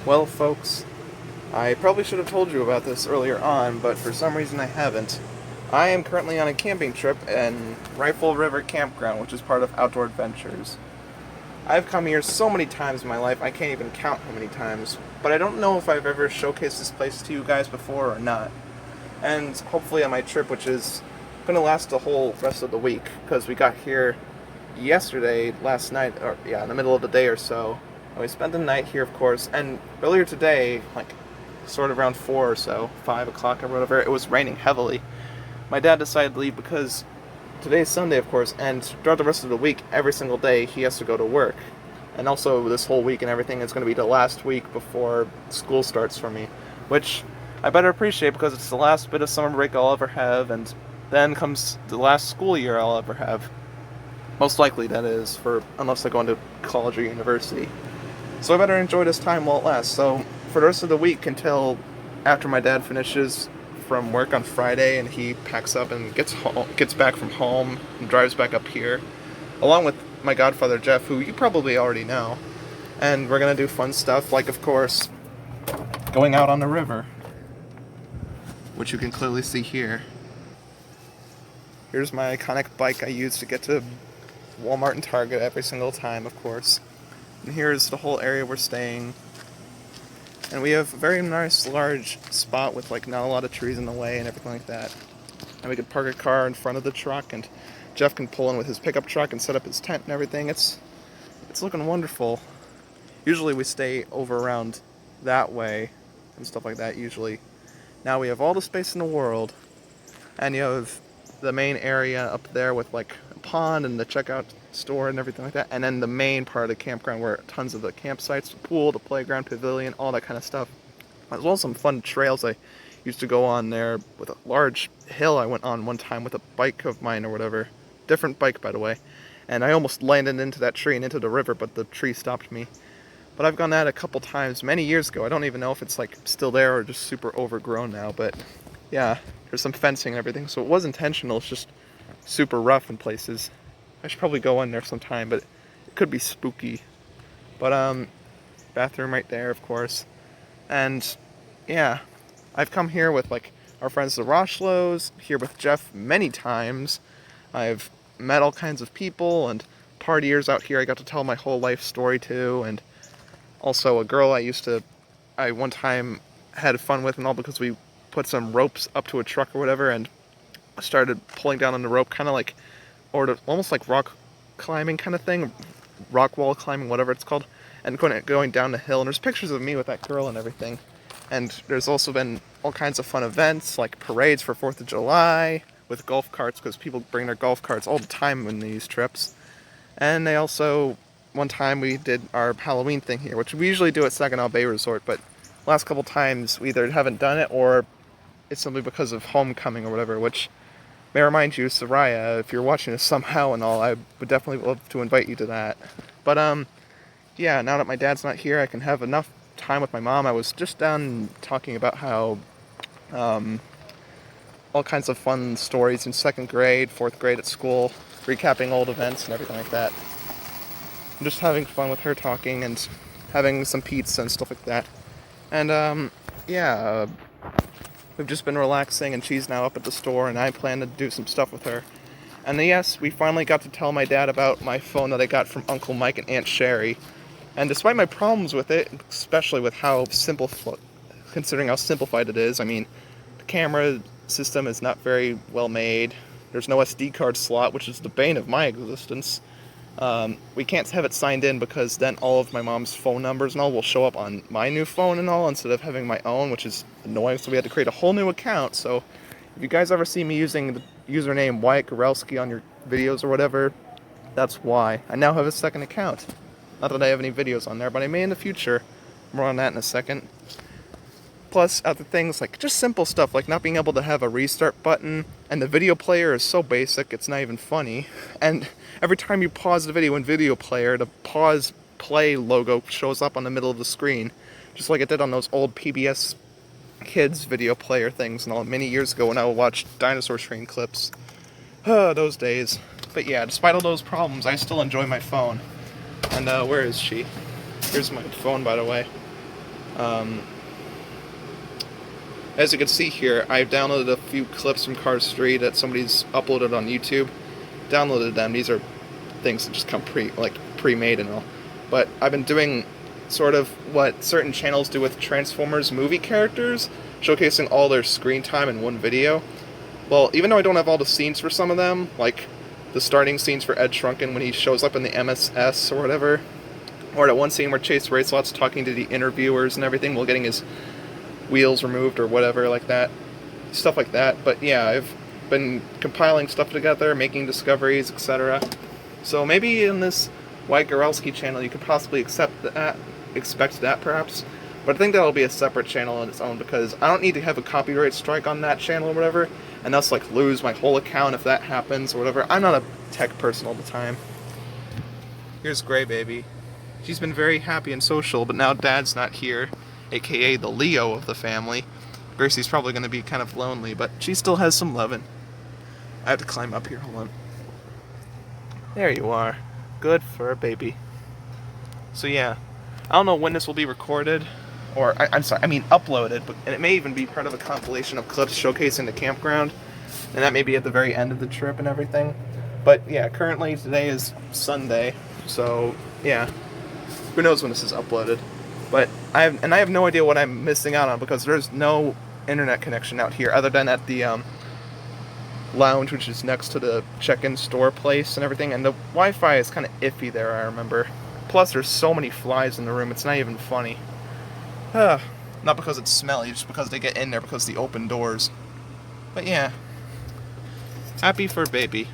Well, folks, I probably should have told you about this earlier on, but for some reason I haven't. I am currently on a camping trip in Rifle River Campground, which is part of Outdoor Adventures. I've come here so many times in my life, I can't even count how many times, but I don't know if I've ever showcased this place to you guys before or not. And hopefully on my trip, which is going to last the whole rest of the week, because we got here yesterday, last night, or yeah, in the middle of the day or so. And we spent the night here, of course, and earlier today, like sort of around 4 or so, 5 o'clock or whatever, it was raining heavily. My dad decided to leave because today's Sunday, of course, and throughout the rest of the week, every single day, he has to go to work. And also, this whole week and everything is going to be the last week before school starts for me, which I better appreciate because it's the last bit of summer break I'll ever have, and then comes the last school year I'll ever have. Most likely, that is, for unless I go into college or university. So I better enjoy this time while it lasts. So for the rest of the week until after my dad finishes from work on Friday and he packs up and gets back from home and drives back up here, along with my godfather Jeff, who you probably already know. And we're gonna do fun stuff like, of course, going out on the river, which you can clearly see here. Here's my iconic bike I use to get to Walmart and Target every single time, of course. And here's the whole area we're staying. And we have a very nice large spot with like not a lot of trees in the way and everything like that. And we could park a car in front of the truck and Jeff can pull in with his pickup truck and set up his tent and everything. It's looking wonderful. Usually we stay over around that way and stuff like that usually. Now we have all the space in the world, and you have the main area up there with like a pond and the checkout store and everything like that, and then the main part of the campground where tons of the campsites, the pool, the playground, pavilion, all that kind of stuff. As well as some fun trails I used to go on there with a large hill I went on one time with a bike of mine or whatever. Different bike, by the way. And I almost landed into that tree and into the river, but the tree stopped me. But I've gone that a couple times many years ago. I don't even know if it's like still there or just super overgrown now, but yeah, there's some fencing and everything, so it was intentional. It's just super rough in places. I should probably go in there sometime, but it could be spooky. But bathroom right there, of course. And yeah, I've come here with like our friends the Roshlows, here with Jeff many times. I've met all kinds of people and partiers out here I got to tell my whole life story to, and also a girl I one time had fun with and all because we put some ropes up to a truck or whatever and started pulling down on the rope, kind of like, or almost like rock climbing kind of thing, rock wall climbing, whatever it's called, and going down the hill. And there's pictures of me with that girl and everything. And there's also been all kinds of fun events, like parades for 4th of July, with golf carts, because people bring their golf carts all the time in these trips. And they also, one time we did our Halloween thing here, which we usually do at Saginaw Bay Resort, but last couple times we either haven't done it or it's simply because of homecoming or whatever, which may remind you, Soraya, if you're watching this somehow and all, I would definitely love to invite you to that. But yeah, now that my dad's not here, I can have enough time with my mom. I was just down talking about how all kinds of fun stories in 2nd grade, 4th grade at school, recapping old events and everything like that. I'm just having fun with her talking and having some pizza and stuff like that. And yeah, we've just been relaxing and she's now up at the store and I plan to do some stuff with her. And yes, we finally got to tell my dad about my phone that I got from Uncle Mike and Aunt Sherry. And despite my problems with it, especially with how considering how simplified it is, I mean, the camera system is not very well made. There's no SD card slot, which is the bane of my existence. We can't have it signed in because then all of my mom's phone numbers and all will show up on my new phone and all instead of having my own, which is annoying. So we had to create a whole new account. So if you guys ever see me using the username Wyatt Gorelski on your videos or whatever, that's why. I now have a second account. Not that I have any videos on there, but I may in the future. More on that in a second. Plus, other things like just simple stuff like not being able to have a restart button, and the video player is so basic it's not even funny. And every time you pause the video in video player, the pause play logo shows up on the middle of the screen, just like it did on those old PBS Kids video player things and all many years ago when I would watch dinosaur train clips. Those days. But yeah, despite all those problems, I still enjoy my phone. And where is she? Here's my phone, by the way. Um, as you can see here, I've downloaded a few clips from Cars 3 that somebody's uploaded on YouTube. Downloaded them. These are things that just come pre-made and all. But I've been doing sort of what certain channels do with Transformers movie characters, showcasing all their screen time in one video. Well, even though I don't have all the scenes for some of them, like the starting scenes for Ed Shrunken when he shows up in the MSS or whatever, or that one scene where Chase Racelot's talking to the interviewers and everything while getting his wheels removed or whatever like that. Stuff like that. But yeah, I've been compiling stuff together, making discoveries, etc. So maybe in this White Gorelski channel you could possibly expect that perhaps. But I think that'll be a separate channel on its own because I don't need to have a copyright strike on that channel or whatever, and thus like lose my whole account if that happens or whatever. I'm not a tech person all the time. Here's Gray Baby. She's been very happy and social, but now Dad's not here, aka the Leo of the family. Gracie's probably going to be kind of lonely, but she still has some lovin'. I have to climb up here, hold on. There you are. Good for a baby. So yeah, I don't know when this will be recorded, or uploaded, and it may even be part of a compilation of clips showcasing the campground, and that may be at the very end of the trip and everything. But yeah, currently today is Sunday, so yeah, who knows when this is uploaded. But I have no idea what I'm missing out on because there's no internet connection out here other than at the lounge, which is next to the check-in store place and everything, and the Wi-Fi is kind of iffy there, I remember. Plus there's so many flies in the room, it's not even funny. Not because it's smelly, just because they get in there because of the open doors. But yeah, happy for baby.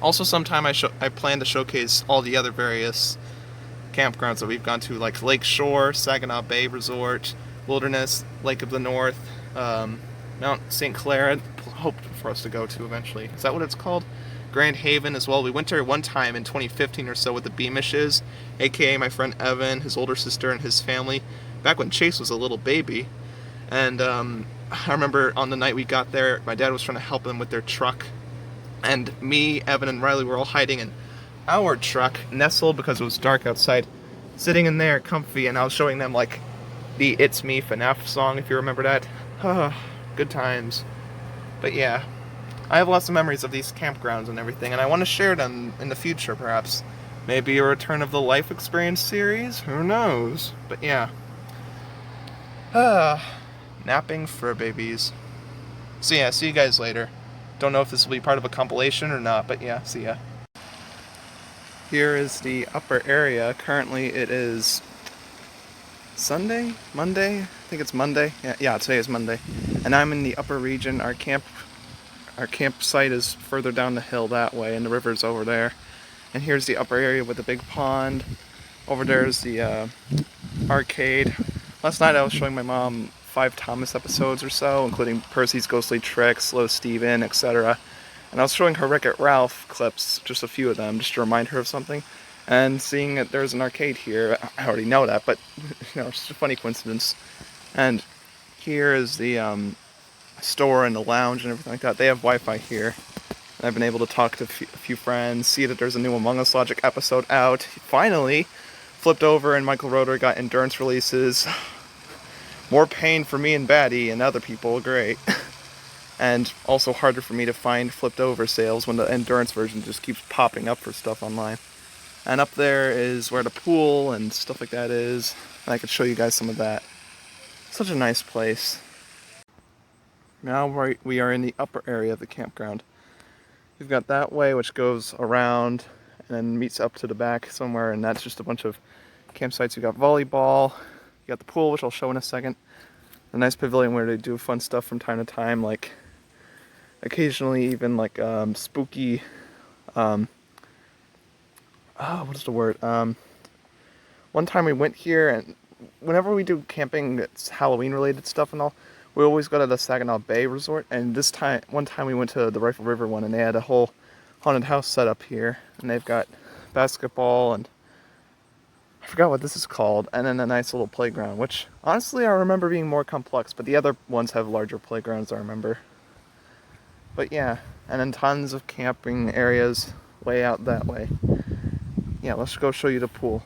Also sometime I plan to showcase all the other various campgrounds that we've gone to, like Lake Shore, Saginaw Bay Resort, Wilderness, Lake of the North, Mount St. Clair, hope for us to go to eventually. Is that what it's called? Grand Haven as well. We went there one time in 2015 or so with the Beamishes, aka my friend Evan, his older sister, and his family, back when Chase was a little baby. And I remember on the night we got there, my dad was trying to help them with their truck, and me, Evan, and Riley were all hiding in our truck, nestled because it was dark outside, sitting in there comfy, and I was showing them like the It's Me FNAF song, if you remember that. Good times. But yeah, I have lots of memories of these campgrounds and everything, and I want to share them in the future, perhaps. Maybe a return of the Life Experience series? Who knows? But yeah. Napping fur babies. So yeah, see you guys later. Don't know if this will be part of a compilation or not, but yeah, see ya. Here is the upper area. Currently it is Sunday? Monday? I think it's Monday. Yeah, today is Monday. And I'm in the upper region. Our campsite is further down the hill that way, and the river's over there. And here's the upper area with the big pond. Over there is the arcade. Last night I was showing my mom 5 Thomas episodes or so, including Percy's Ghostly Tricks, Slow Steven, etc. And I was showing her Wreck-It Ralph clips, just a few of them, just to remind her of something. And seeing that there's an arcade here, I already know that, but you know, it's just a funny coincidence. And here is the store and the lounge and everything like that. They have Wi-Fi here. And I've been able to talk to a few friends, see that there's a new Among Us Logic episode out. Finally, flipped over and Michael Roeder got endurance releases. More pain for me and Batty and other people, great. And also harder for me to find flipped over sales when the endurance version just keeps popping up for stuff online. And up there is where the pool and stuff like that is. And I could show you guys some of that. Such a nice place. Now we are in the upper area of the campground. We've got that way, which goes around and then meets up to the back somewhere, and that's just a bunch of campsites. You got volleyball, you got the pool, which I'll show in a second. A nice pavilion where they do fun stuff from time to time, like occasionally even like spooky, what is the word? One time we went here, and whenever we do camping that's Halloween related stuff and all, we always go to the Saginaw Bay Resort, and one time we went to the Rifle River one, and they had a whole haunted house set up here, and they've got basketball, and I forgot what this is called, and then a nice little playground, which honestly I remember being more complex, but the other ones have larger playgrounds, I remember. But yeah, and then tons of camping areas way out that way. Yeah, let's go show you the pool.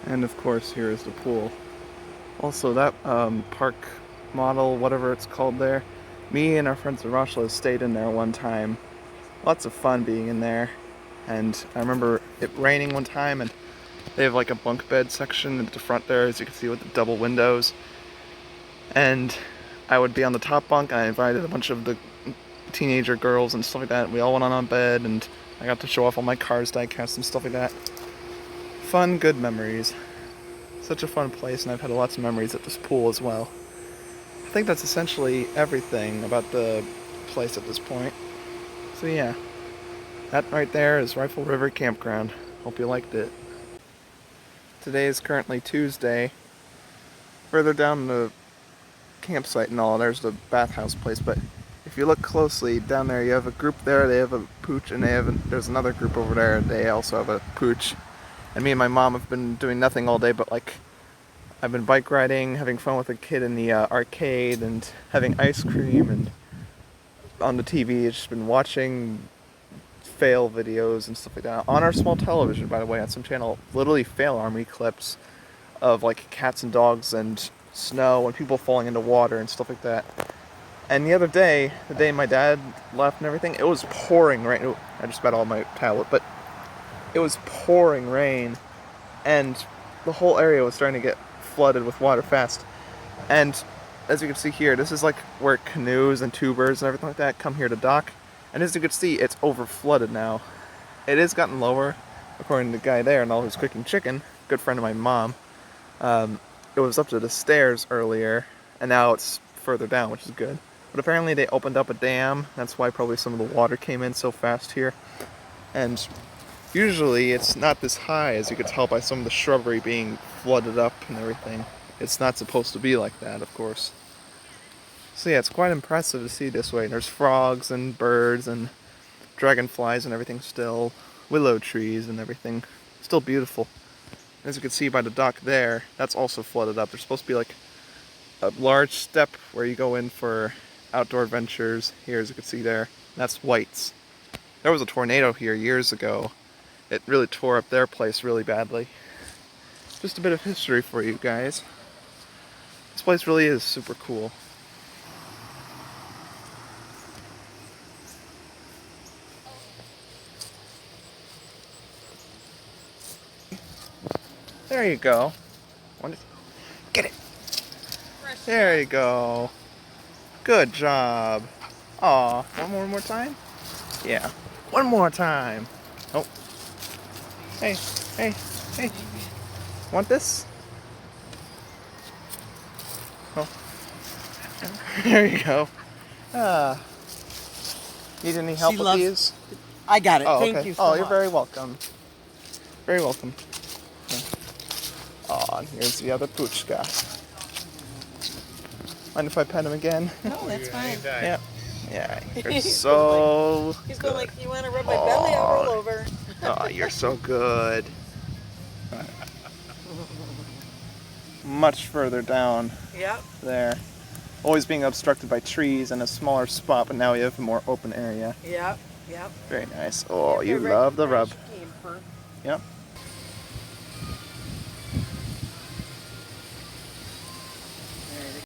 And of course, here is the pool. Also, that park model, whatever it's called there, me and our friends at Rochelle stayed in there one time. Lots of fun being in there. And I remember it raining one time, and they have like a bunk bed section at the front there, as you can see, with the double windows. And I would be on the top bunk, and I invited a bunch of the teenager girls and stuff like that. We all went on bed, and I got to show off all my Cars diecast and stuff like that. Fun, good memories. Such a fun place, and I've had lots of memories at this pool as well. I think that's essentially everything about the place at this point. So yeah, that right there is Rifle River Campground. Hope you liked it. Today is currently Tuesday. Further down the campsite and all, there's the bathhouse place, but if you look closely down there, you have a group there, they have a pooch, and there's another group over there, they also have a pooch. And me and my mom have been doing nothing all day, but like, I've been bike riding, having fun with a kid in the arcade, and having ice cream, and on the TV, just been watching fail videos and stuff like that. On our small television, by the way, on some channel, literally fail army clips of like cats and dogs and snow and people falling into water and stuff like that. And the other day, the day my dad left and everything, it was pouring rain. Ooh, I just spat all my tablet, but it was pouring rain, and the whole area was starting to get flooded with water fast. And as you can see here, this is like where canoes and tubers and everything like that come here to dock. And as you can see, it's over flooded now. It has gotten lower, according to the guy there and all who's cooking chicken, good friend of my mom. It was up to the stairs earlier, and now it's further down, which is good. But apparently they opened up a dam. That's why probably some of the water came in so fast here. And usually it's not this high, as you can tell by some of the shrubbery being flooded up and everything. It's not supposed to be like that, of course. So yeah, it's quite impressive to see this way. There's frogs and birds and dragonflies and everything still. Willow trees and everything. Still beautiful. As you can see by the dock there, that's also flooded up. There's supposed to be like a large step where you go in for outdoor adventures. Here, as you can see there, that's White's. There was a tornado here years ago. It really tore up their place really badly. Just a bit of history for you guys. This place really is super cool. There you go. Get it. There you go. Good job. Aw, one more time? Yeah. One more time. Oh. Hey. Want this? Oh. There you go. Need any help with these? I got it. Oh, Thank okay. you so much. You're very welcome. Very welcome. Oh, and here's the other Puchka. Mind if I pet him again? No, that's fine. Yeah, you're so He's good. going like, you want to rub my belly? I'll roll over. Oh, you're so good. Much further down Yep. there. Always being obstructed by trees and a smaller spot, but now we have a more open area. Yep. Very nice. Oh, you love the rub. Yep.